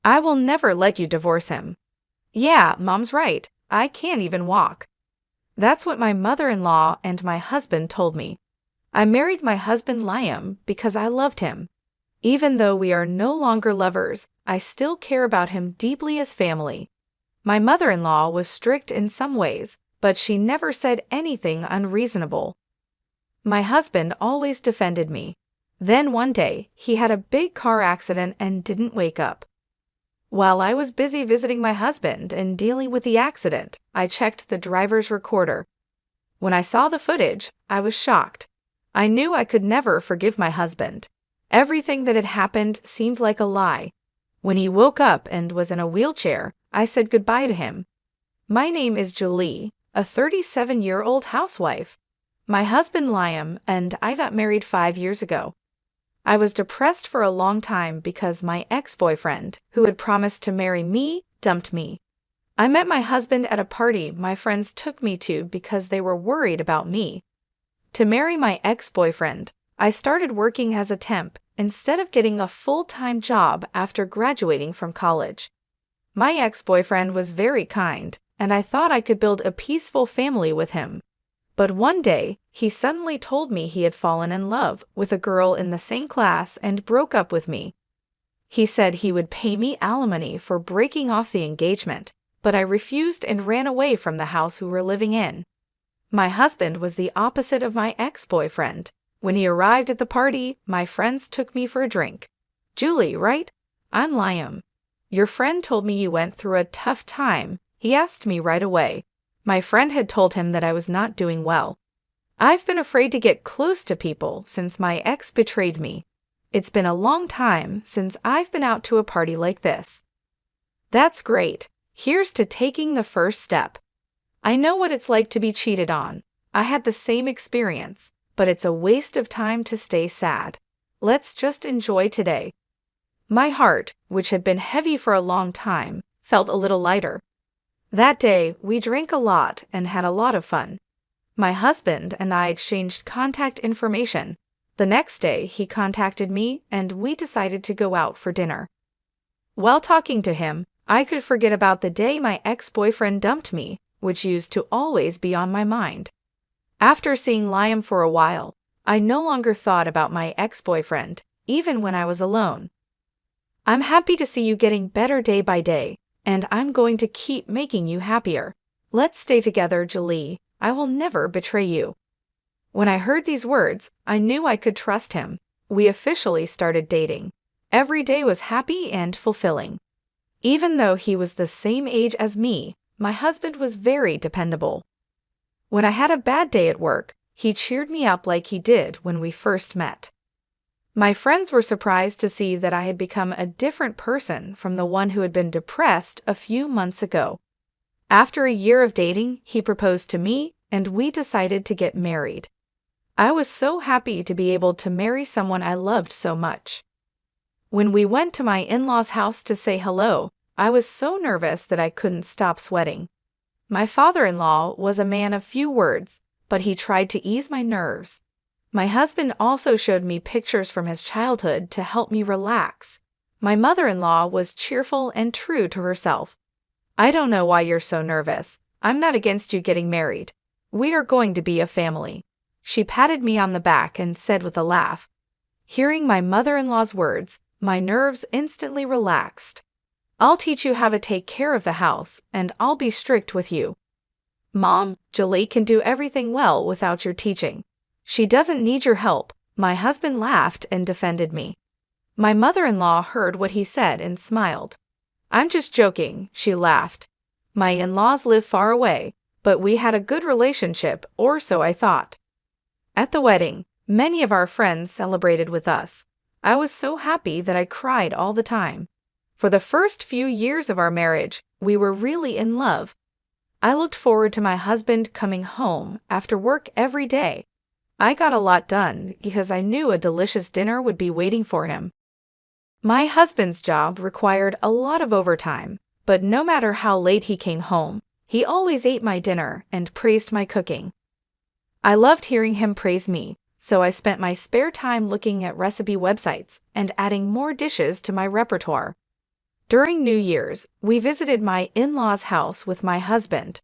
I will never let you divorce him. Yeah, Mom's right. I can't even walk. That's what my mother-in-law and my husband told me. I married my husband Liam because I loved him. Even though we are no longer lovers, I still care about him deeply as family. My mother-in-law was strict in some ways, but she never said anything unreasonable. My husband always defended me. Then one day, he had a big car accident and didn't wake up. While I was busy visiting my husband and dealing with the accident, I checked the driver's recorder. When I saw the footage, I was shocked. I knew I could never forgive my husband. Everything that had happened seemed like a lie. When he woke up and was in a wheelchair, I said goodbye to him. My name is Julie, a 37-year-old housewife. My husband Liam and I got married 5 years ago. I was depressed for a long time because my ex-boyfriend, who had promised to marry me, dumped me. I met my husband at a party my friends took me to because they were worried about me. To marry my ex-boyfriend, I started working as a temp instead of getting a full-time job after graduating from college. My ex-boyfriend was very kind, and I thought I could build a peaceful family with him. But one day, he suddenly told me he had fallen in love with a girl in the same class and broke up with me. He said he would pay me alimony for breaking off the engagement, but I refused and ran away from the house we were living in. My husband was the opposite of my ex-boyfriend. When he arrived at the party, my friends took me for a drink. Julie, right? I'm Liam. Your friend told me you went through a tough time. He asked me right away. My friend had told him that I was not doing well. I've been afraid to get close to people since my ex betrayed me. It's been a long time since I've been out to a party like this. That's great. Here's to taking the first step. I know what it's like to be cheated on. I had the same experience, but it's a waste of time to stay sad. Let's just enjoy today. My heart, which had been heavy for a long time, felt a little lighter. That day, we drank a lot and had a lot of fun. My husband and I exchanged contact information. The next day, he contacted me and we decided to go out for dinner. While talking to him, I could forget about the day my ex-boyfriend dumped me, which used to always be on my mind. After seeing Liam for a while, I no longer thought about my ex-boyfriend, even when I was alone. I'm happy to see you getting better day by day, and I'm going to keep making you happier. Let's stay together, Julie. I will never betray you. When I heard these words, I knew I could trust him. We officially started dating. Every day was happy and fulfilling. Even though he was the same age as me, my husband was very dependable. When I had a bad day at work, he cheered me up like he did when we first met. My friends were surprised to see that I had become a different person from the one who had been depressed a few months ago. After a year of dating, he proposed to me, and we decided to get married. I was so happy to be able to marry someone I loved so much. When we went to my in-laws' house to say hello, I was so nervous that I couldn't stop sweating. My father-in-law was a man of few words, but he tried to ease my nerves. My husband also showed me pictures from his childhood to help me relax. My mother-in-law was cheerful and true to herself. I don't know why you're so nervous. I'm not against you getting married. We are going to be a family. She patted me on the back and said with a laugh. Hearing my mother-in-law's words, my nerves instantly relaxed. I'll teach you how to take care of the house, and I'll be strict with you. Mom, Julie can do everything well without your teaching. She doesn't need your help. My husband laughed and defended me. My mother-in-law heard what he said and smiled. I'm just joking, she laughed. My in-laws live far away, but we had a good relationship, or so I thought. At the wedding, many of our friends celebrated with us. I was so happy that I cried all the time. For the first few years of our marriage, we were really in love. I looked forward to my husband coming home after work every day. I got a lot done because I knew a delicious dinner would be waiting for him. My husband's job required a lot of overtime, but no matter how late he came home, he always ate my dinner and praised my cooking. I loved hearing him praise me, so I spent my spare time looking at recipe websites and adding more dishes to my repertoire. During New Year's, we visited my in-laws' house with my husband.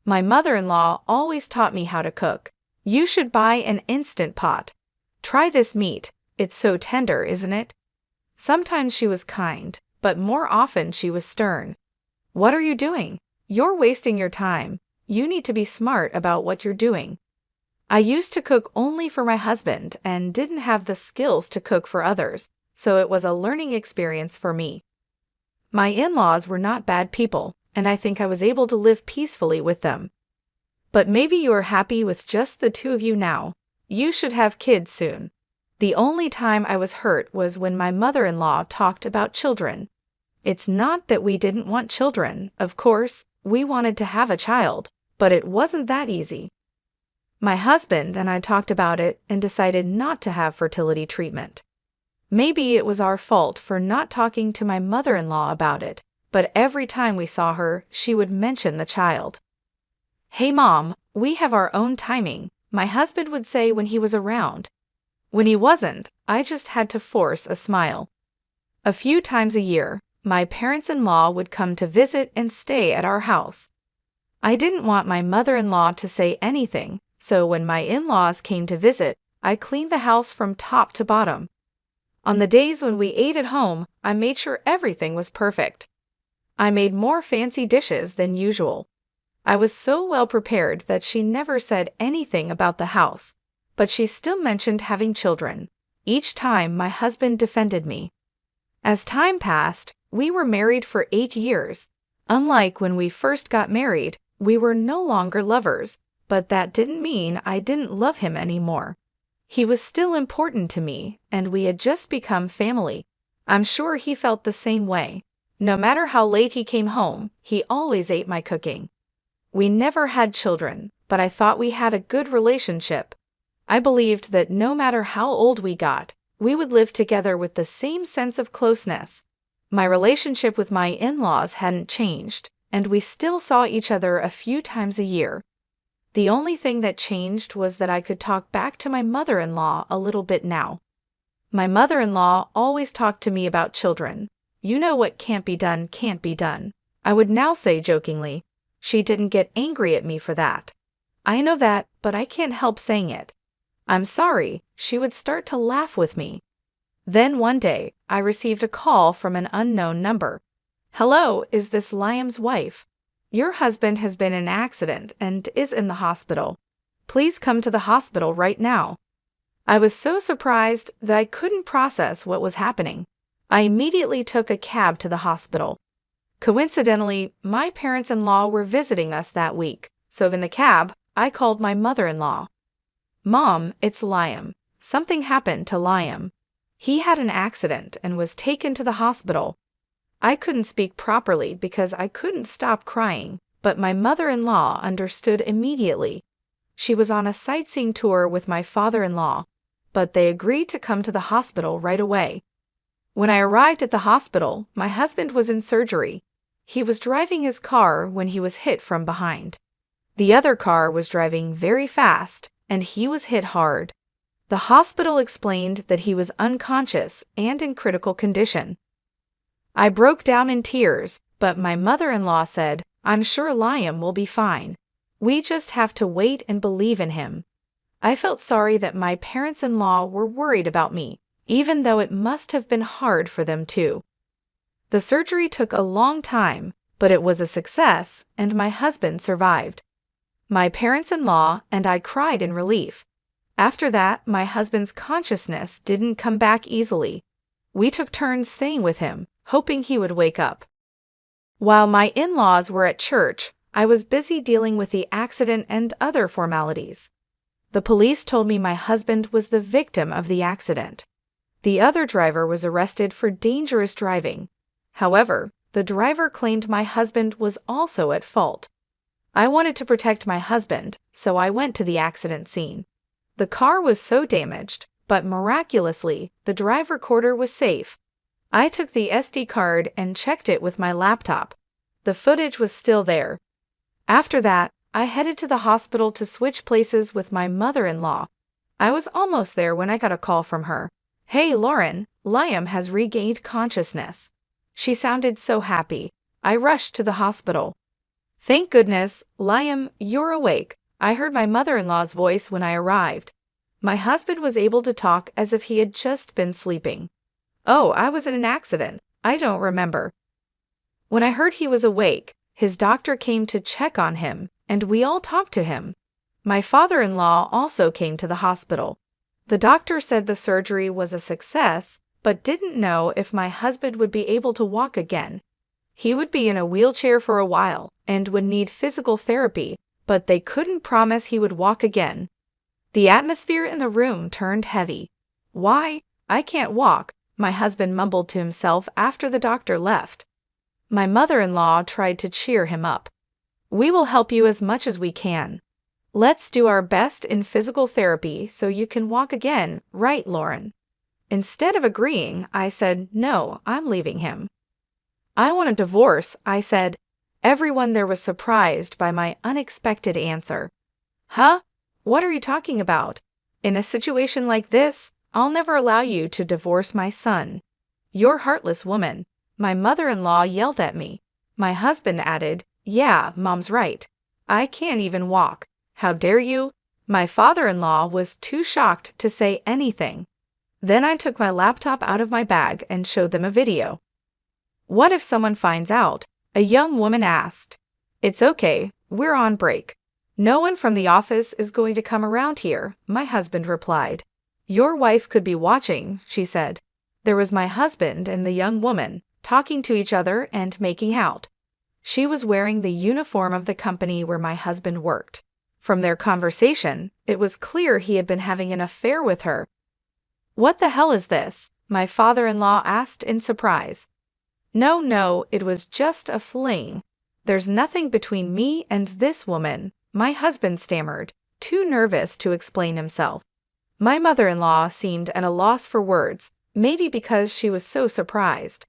My mother-in-law always taught me how to cook. You should buy an Instant Pot. Try this meat. It's so tender, isn't it? Sometimes she was kind, but more often she was stern. What are you doing? You're wasting your time. You need to be smart about what you're doing. I used to cook only for my husband and didn't have the skills to cook for others, so it was a learning experience for me. My in-laws were not bad people, and I think I was able to live peacefully with them. But maybe you are happy with just the two of you now. You should have kids soon. The only time I was hurt was when my mother-in-law talked about children. It's not that we didn't want children, of course, we wanted to have a child, but it wasn't that easy. My husband and I talked about it and decided not to have fertility treatment. Maybe it was our fault for not talking to my mother-in-law about it, but every time we saw her, she would mention the child. "Hey Mom, we have our own timing," my husband would say when he was around. When he wasn't, I just had to force a smile. A few times a year, my parents-in-law would come to visit and stay at our house. I didn't want my mother-in-law to say anything, so when my in-laws came to visit, I cleaned the house from top to bottom. On the days when we ate at home, I made sure everything was perfect. I made more fancy dishes than usual. I was so well prepared that she never said anything about the house, but she still mentioned having children. Each time my husband defended me. As time passed, we were married for 8 years. Unlike when we first got married, we were no longer lovers, but that didn't mean I didn't love him anymore. He was still important to me, and we had just become family. I'm sure he felt the same way. No matter how late he came home, he always ate my cooking. We never had children, but I thought we had a good relationship. I believed that no matter how old we got, we would live together with the same sense of closeness. My relationship with my in-laws hadn't changed, and we still saw each other a few times a year. The only thing that changed was that I could talk back to my mother-in-law a little bit now. My mother-in-law always talked to me about children. You know what can't be done can't be done, I would now say jokingly. She didn't get angry at me for that. I know that, but I can't help saying it. I'm sorry, she would start to laugh with me. Then one day, I received a call from an unknown number. "Hello, is this Liam's wife? Your husband has been in an accident and is in the hospital. Please come to the hospital right now." I was so surprised that I couldn't process what was happening. I immediately took a cab to the hospital. Coincidentally, my parents-in-law were visiting us that week, so in the cab, I called my mother-in-law. "Mom, it's Liam. Something happened to Liam. He had an accident and was taken to the hospital." I couldn't speak properly because I couldn't stop crying, but my mother-in-law understood immediately. She was on a sightseeing tour with my father-in-law, but they agreed to come to the hospital right away. When I arrived at the hospital, my husband was in surgery. He was driving his car when he was hit from behind. The other car was driving very fast, and he was hit hard. The hospital explained that he was unconscious and in critical condition. I broke down in tears, but my mother-in-law said, "I'm sure Liam will be fine. We just have to wait and believe in him." I felt sorry that my parents-in-law were worried about me, even though it must have been hard for them too. The surgery took a long time, but it was a success, and my husband survived. My parents-in-law and I cried in relief. After that, my husband's consciousness didn't come back easily. We took turns staying with him, hoping he would wake up. While my in-laws were at church, I was busy dealing with the accident and other formalities. The police told me my husband was the victim of the accident. The other driver was arrested for dangerous driving. However, the driver claimed my husband was also at fault. I wanted to protect my husband, so I went to the accident scene. The car was so damaged, but miraculously, the drive recorder was safe. I took the SD card and checked it with my laptop. The footage was still there. After that, I headed to the hospital to switch places with my mother-in-law. I was almost there when I got a call from her. "Hey Lauren, Liam has regained consciousness. She sounded so happy. I rushed to the hospital. Thank goodness, Liam, you're awake. I heard my mother-in-law's voice when I arrived. My husband was able to talk as if he had just been sleeping. Oh, I was in an accident. I don't remember. When I heard he was awake, his doctor came to check on him, and we all talked to him. My father-in-law also came to the hospital. The doctor said the surgery was a success, but didn't know if my husband would be able to walk again. He would be in a wheelchair for a while and would need physical therapy, but they couldn't promise he would walk again. The atmosphere in the room turned heavy. Why? I can't walk, my husband mumbled to himself after the doctor left. My mother-in-law tried to cheer him up. We will help you as much as we can. Let's do our best in physical therapy so you can walk again, right, Lauren? Instead of agreeing, I said, no, I'm leaving him. I want a divorce, I said. Everyone there was surprised by my unexpected answer. Huh? What are you talking about? In a situation like this, I'll never allow you to divorce my son. You're a heartless woman. My mother-in-law yelled at me. My husband added, yeah, Mom's right. I can't even walk. How dare you? My father-in-law was too shocked to say anything. Then I took my laptop out of my bag and showed them a video. What if someone finds out? A young woman asked. It's okay, we're on break. No one from the office is going to come around here, my husband replied. Your wife could be watching, she said. There was my husband and the young woman, talking to each other and making out. She was wearing the uniform of the company where my husband worked. From their conversation, it was clear he had been having an affair with her. What the hell is this? My father-in-law asked in surprise. No, it was just a fling. There's nothing between me and this woman, my husband stammered, too nervous to explain himself. My mother-in-law seemed at a loss for words, maybe because she was so surprised.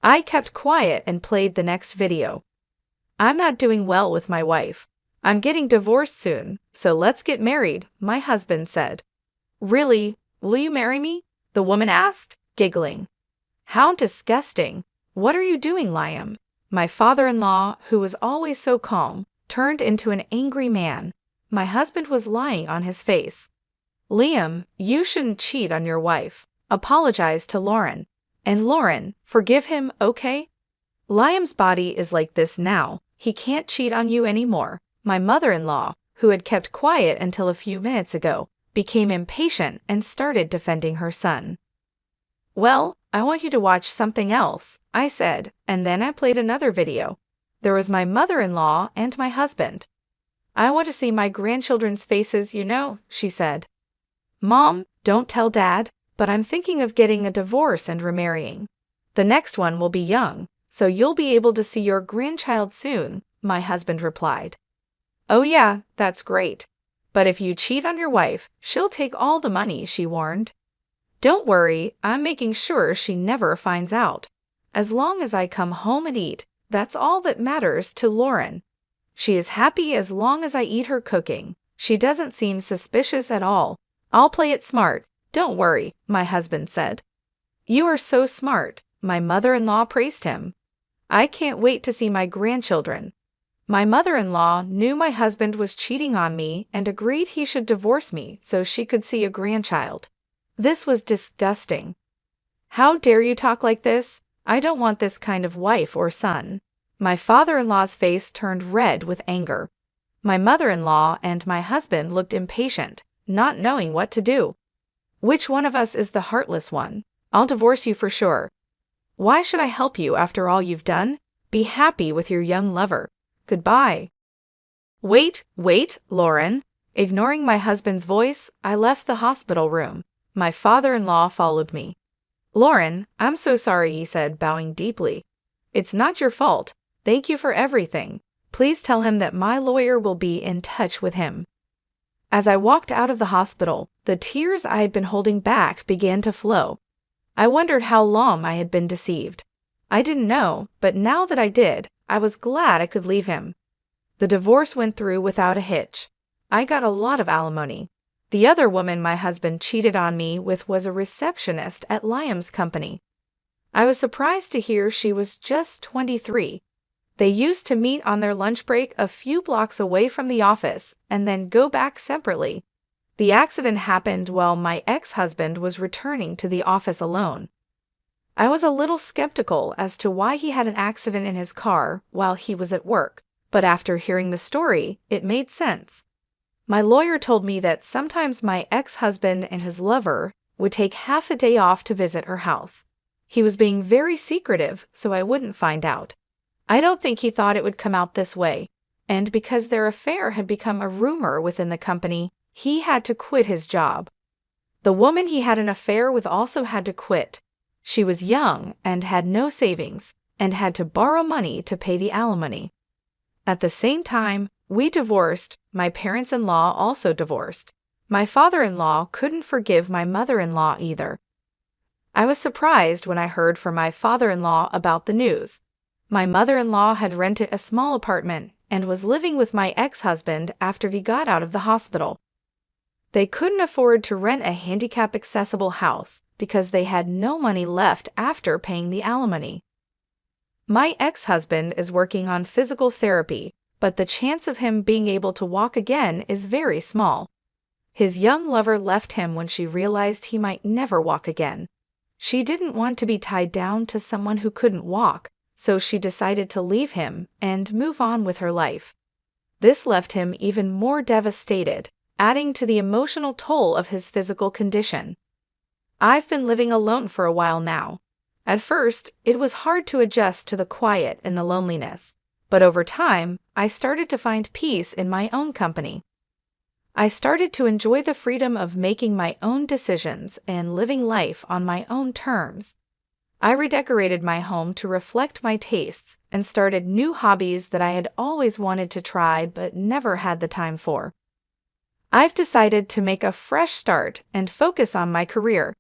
I kept quiet and played the next video. I'm not doing well with my wife. I'm getting divorced soon, so let's get married, my husband said. Really? Will you marry me? The woman asked, giggling. How disgusting. What are you doing, Liam? My father-in-law, who was always so calm, turned into an angry man. My husband was lying on his face. Liam, you shouldn't cheat on your wife. Apologize to Lauren. And Lauren, forgive him, okay? Liam's body is like this now. He can't cheat on you anymore. My mother-in-law, who had kept quiet until a few minutes ago, became impatient and started defending her son. Well, I want you to watch something else, I said, and then I played another video. There was my mother-in-law and my husband. I want to see my grandchildren's faces, she said. Mom, don't tell Dad, but I'm thinking of getting a divorce and remarrying. The next one will be young, so you'll be able to see your grandchild soon, my husband replied. Oh yeah, that's great. But if you cheat on your wife, she'll take all the money, she warned. Don't worry, I'm making sure she never finds out. As long as I come home and eat, that's all that matters to Lauren. She is happy as long as I eat her cooking. She doesn't seem suspicious at all. I'll play it smart. Don't worry, my husband said. You are so smart, my mother-in-law praised him. I can't wait to see my grandchildren. My mother-in-law knew my husband was cheating on me and agreed he should divorce me so she could see a grandchild. This was disgusting. How dare you talk like this? I don't want this kind of wife or son. My father-in-law's face turned red with anger. My mother-in-law and my husband looked impatient, not knowing what to do. Which one of us is the heartless one? I'll divorce you for sure. Why should I help you after all you've done? Be happy with your young lover. Goodbye. Wait, Lauren. Ignoring my husband's voice, I left the hospital room. My father-in-law followed me. Lauren, I'm so sorry, he said, bowing deeply. It's not your fault. Thank you for everything. Please tell him that my lawyer will be in touch with him. As I walked out of the hospital, the tears I had been holding back began to flow. I wondered how long I had been deceived. I didn't know, but now that I did, I was glad I could leave him. The divorce went through without a hitch. I got a lot of alimony. The other woman my husband cheated on me with was a receptionist at Liam's company. I was surprised to hear she was just 23. They used to meet on their lunch break a few blocks away from the office and then go back separately. The accident happened while my ex-husband was returning to the office alone. I was a little skeptical as to why he had an accident in his car while he was at work, but after hearing the story, it made sense. My lawyer told me that sometimes my ex-husband and his lover would take half a day off to visit her house. He was being very secretive, so I wouldn't find out. I don't think he thought it would come out this way, and because their affair had become a rumor within the company, he had to quit his job. The woman he had an affair with also had to quit. She was young and had no savings, and had to borrow money to pay the alimony. At the same time, we divorced. My parents-in-law also divorced. My father-in-law couldn't forgive my mother-in-law either. I was surprised when I heard from my father-in-law about the news. My mother-in-law had rented a small apartment and was living with my ex-husband after he got out of the hospital. They couldn't afford to rent a handicap-accessible house because they had no money left after paying the alimony. My ex-husband is working on physical therapy, but the chance of him being able to walk again is very small. His young lover left him when she realized he might never walk again. She didn't want to be tied down to someone who couldn't walk, so she decided to leave him and move on with her life. This left him even more devastated, adding to the emotional toll of his physical condition. I've been living alone for a while now. At first, it was hard to adjust to the quiet and the loneliness, but over time, I started to find peace in my own company. I started to enjoy the freedom of making my own decisions and living life on my own terms. I redecorated my home to reflect my tastes and started new hobbies that I had always wanted to try but never had the time for. I've decided to make a fresh start and focus on my career.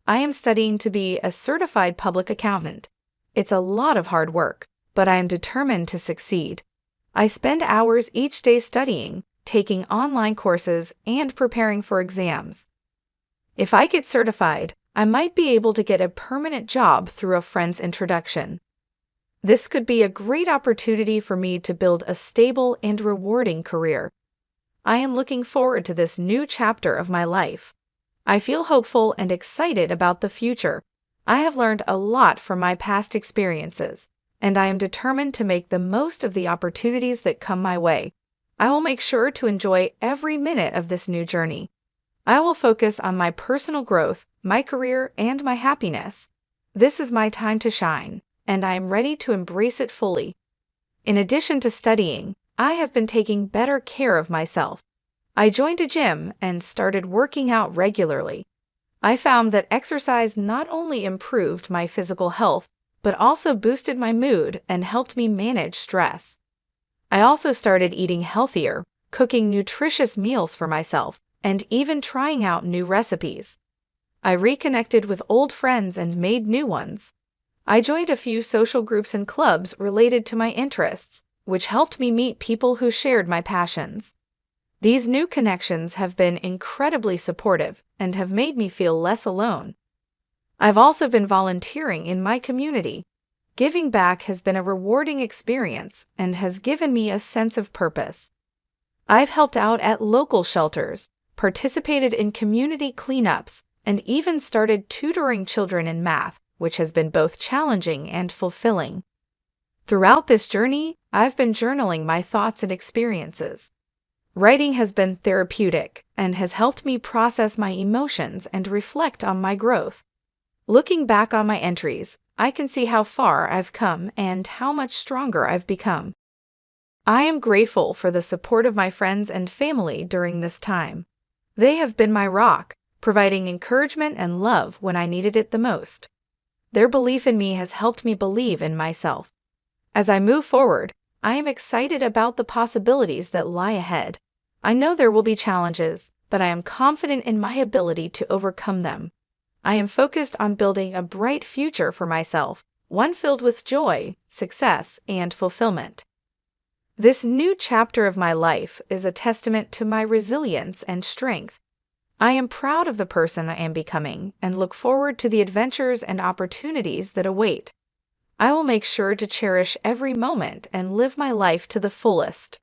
I am studying to be a certified public accountant. It's a lot of hard work, but I am determined to succeed. I spend hours each day studying, taking online courses, and preparing for exams. If I get certified, I might be able to get a permanent job through a friend's introduction. This could be a great opportunity for me to build a stable and rewarding career. I am looking forward to this new chapter of my life. I feel hopeful and excited about the future. I have learned a lot from my past experiences, and I am determined to make the most of the opportunities that come my way. I will make sure to enjoy every minute of this new journey. I will focus on my personal growth, my career, and my happiness. This is my time to shine, and I am ready to embrace it fully. In addition to studying, I have been taking better care of myself. I joined a gym and started working out regularly. I found that exercise not only improved my physical health, but also boosted my mood and helped me manage stress. I also started eating healthier, cooking nutritious meals for myself, and even trying out new recipes. I reconnected with old friends and made new ones. I joined a few social groups and clubs related to my interests, which helped me meet people who shared my passions. These new connections have been incredibly supportive and have made me feel less alone. I've also been volunteering in my community. Giving back has been a rewarding experience and has given me a sense of purpose. I've helped out at local shelters, participated in community cleanups, and even started tutoring children in math, which has been both challenging and fulfilling. Throughout this journey, I've been journaling my thoughts and experiences. Writing has been therapeutic and has helped me process my emotions and reflect on my growth. Looking back on my entries, I can see how far I've come and how much stronger I've become. I am grateful for the support of my friends and family during this time. They have been my rock, providing encouragement and love when I needed it the most. Their belief in me has helped me believe in myself. As I move forward, I am excited about the possibilities that lie ahead. I know there will be challenges, but I am confident in my ability to overcome them. I am focused on building a bright future for myself, one filled with joy, success, and fulfillment. This new chapter of my life is a testament to my resilience and strength. I am proud of the person I am becoming and look forward to the adventures and opportunities that await. I will make sure to cherish every moment and live my life to the fullest.